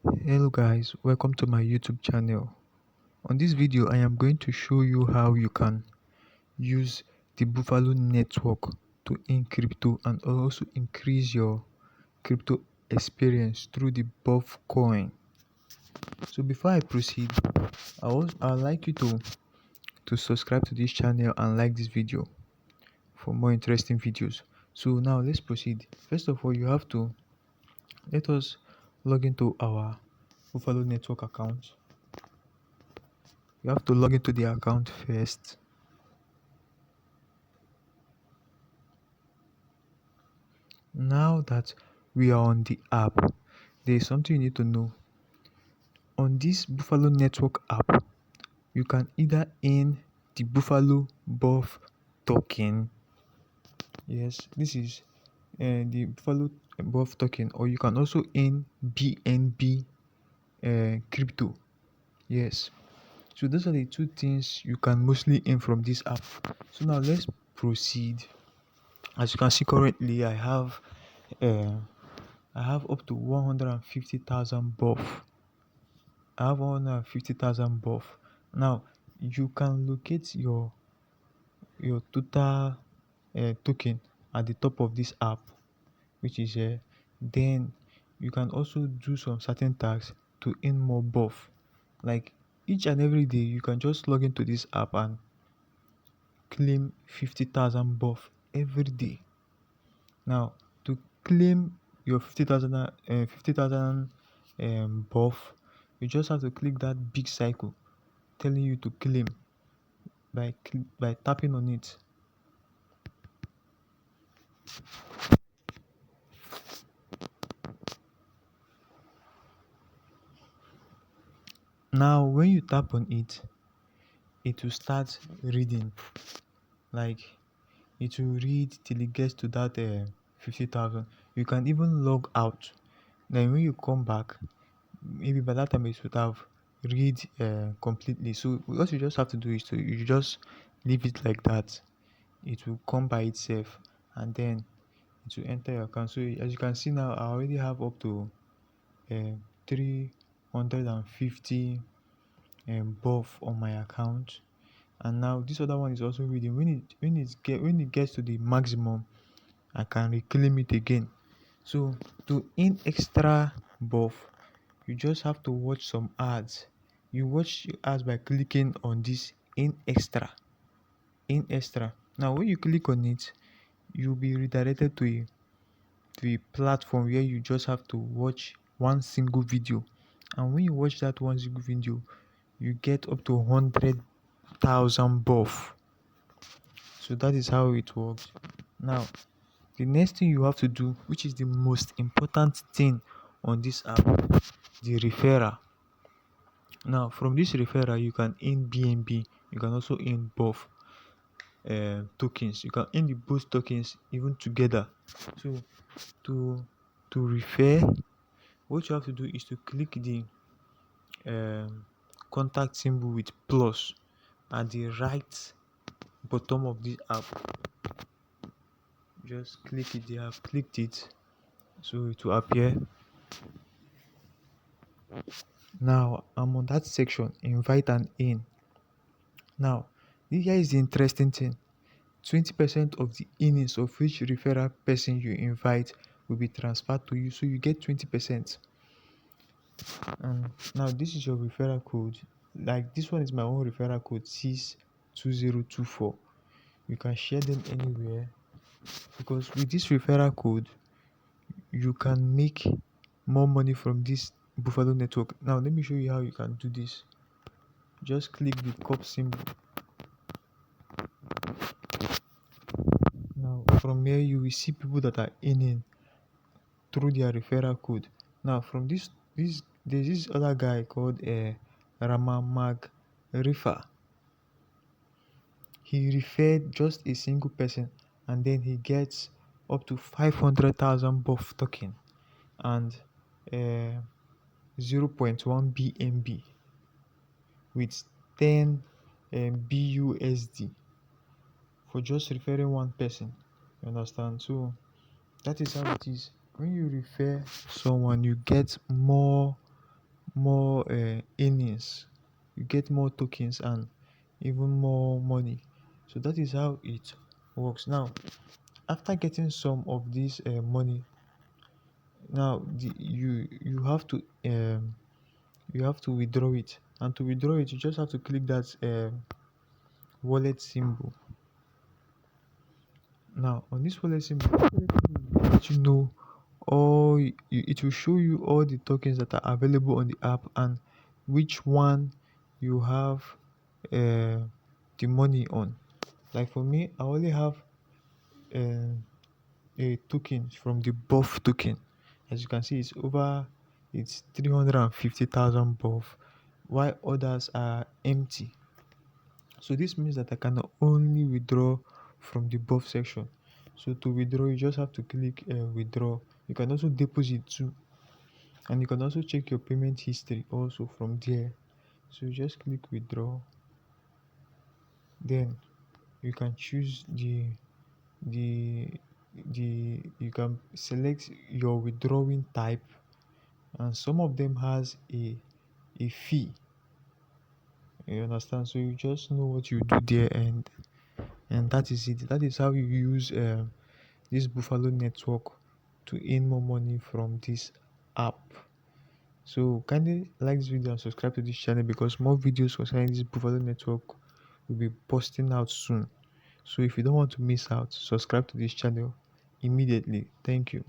Hello guys, welcome to my YouTube channel. On this video, I am going to show you how you can use the Buffalo network to earn crypto and also increase your crypto experience through the Buff coin. So before I proceed, I'd like you to subscribe to this channel and like this video for more interesting videos. So now let's proceed. First of all, you have to let us log into our Buffalo network account. You have to log into the account first. Now that we are on the app, there is something you need to know. On this Buffalo Network app, you can either earn the Buffalo Buff token. Yes, this is the Buffalo Buff token, or you can also earn BNB crypto. Yes, so those are the two things you can mostly earn from this app. So now let's proceed. As you can see, currently uh, I have up to 150,000 buff. I have 150,000 buff. Now you can locate your total token at the top of this app, which is here. Then you can also do some certain tasks to earn more buff. Like each and every day, you can just log into this app and claim 50,000 buff every day. Now to claim your 50,000 buff, you just have to click that big cycle telling you to claim by tapping on it. Now when you tap on it, it will start reading. Like it will read till it gets to that 50,000. You can even log out. Then when you come back, maybe by that time it would have read completely. So what you just have to do is to you just leave it like that. It will come by itself, and then it will enter your account. So as you can see now, I already have up to 350 buff on my account. And now this other one is also reading. When it gets to the maximum, I can reclaim it again. So to earn extra buff, you just have to watch some ads. You watch ads by clicking on this in extra. Now when you click on it, you'll be redirected to a platform where you just have to watch one single video. And when you watch that one single video, you get up to 100,000 buff. So that is how it works. Now the next thing you have to do, which is the most important thing on this app, the referral. Now from this referral, you can earn BNB. You can also earn buff tokens. You can earn the both tokens even together. So to refer, what you have to do is to click the contact symbol with plus at the right bottom of this app. Just click it. They have clicked it, so it will appear. Now I'm on that section, invite and in. Now here is the interesting thing. 20% of the earnings of each referral person you invite will be transferred to you, so you get 20%. And now this is your referral code. Like this one is my own referral code 62024. You can share them anywhere, because with this referral code you can make more money from this Buffalo network. Now let me show you how you can do this. Just click the cup symbol. Now from here you will see people that are earning through their referral code. Now from this there's this other guy called Rama Mag Rifa. He referred just a single person, and then he gets up to 500,000 buff token and uh, 0.1 BNB with 10 BUSD for just referring one person. You understand? So that is how it is. When you refer someone, you get more. more earnings, you get more tokens and even more money. So that is how it works. Now, after getting some of this money, now you have to withdraw it, and to withdraw it you just have to click that wallet symbol. Now on this wallet symbol, it will let you know all it will show you all the tokens that are available on the app and which one you have uh, the money on. Like for me, I only have uh, a token from the buff token. As you can see, it's 350,000 buff, while others are empty. So this means that I can only withdraw from the buff section. So to withdraw, you just have to click withdraw. You can also deposit too, and you can also check your payment history also from there. So you just click withdraw, then you can choose the you can select your withdrawing type, and some of them has a fee. You understand? So you just know what you do there, and that is it. That is how you use this Buffalo network to earn more money from this app. So kindly like this video and subscribe to this channel, because more videos concerning this Buffalo network will be posting out soon. So if you don't want to miss out, subscribe to this channel immediately. Thank you.